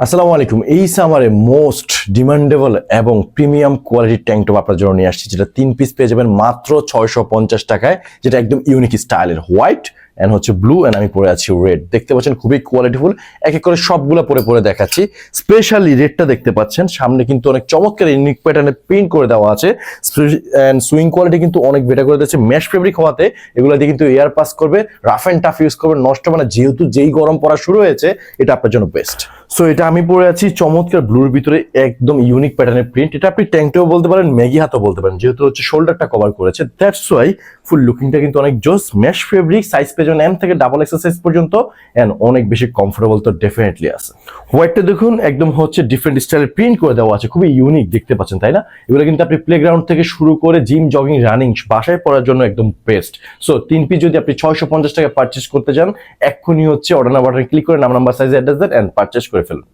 আসসালামু আলাইকুম। এই সামারে মোস্ট ডিমান্ডেবল এবং প্রিমিয়াম কোয়ালিটির ট্যাঙ্ক টপ আপনার জন্য নিয়ে আসছি, যেটা 3 পিস পেয়ে যাবেন মাত্র 650 টাকায়, যেটা একদম ইউনিক স্টাইলের হোয়াইট এন্ড হচ্ছে ব্লু এন্ড আমি পরে আছি রেড। দেখতে পাচ্ছেন খুবই কোয়ালিটিফুল। এক এক করে সবগুলো পরে দেখাচ্ছি। স্পেশালি রেডটা দেখতে পাচ্ছেন, সামনে কিন্তু অনেক চমৎকার ইউনিক প্যাটার্নে প্রিন্ট করে দেওয়া আছে এন্ড সুইং কোয়ালিটি কিন্তু অনেক বেটার করে দিয়েছে। মেশ ফেব্রিক হওয়াতে এগুলো দিয়ে কিন্তু এয়ার পাস করবে, রাফ এন্ড টাফ ইউজ করবে, নষ্ট মানে যেহেতু যেই গরম পড়া শুরু হয়েছে এটা আপনার জন্য বেস্ট। সো এটা আমি পরে আছি চমৎকার ব্লুর ভিতরে একদম ইউনিক প্যাটার্নের প্রিন্ট। এটা আপনি ট্যাঙ্কটাও বলতে পারেন, ম্যাগি হাতও বলতে পারেন, যেহেতু হচ্ছে শোল্ডারটা কভার করেছে। দ্যাটস ওয়াই ফুল লুকিংটা কিন্তু অনেক জোস। মেশ ফেব্রিক, সাইজ পেয়ে এম থেকে ডাবল এক্সেল সাইজ পর্যন্ত এন্ড অনেক বেশি কমফোর্টেবল তো ডেফিনেটলি আছে। হোয়াইটটা দেখুন একদম হচ্ছে ডিফারেন্ট স্টাইলের প্রিন্ট করে দেওয়া আছে, খুবই ইউনিক দেখতে পাচ্ছেন তাই না? এগুলো কিন্তু আপনি প্লেগ্রাউন্ড থেকে শুরু করে জিম, জগিং, রানিং বাসায় পড়ার জন্য একদম বেস্ট। সো 3 পিস যদি আপনি 650 টাকা পারচেস করতে চান, এক্ষুনি হচ্ছে অর্ডার বাটনে ক্লিক করে number size address then and purchase করে ফেলুন।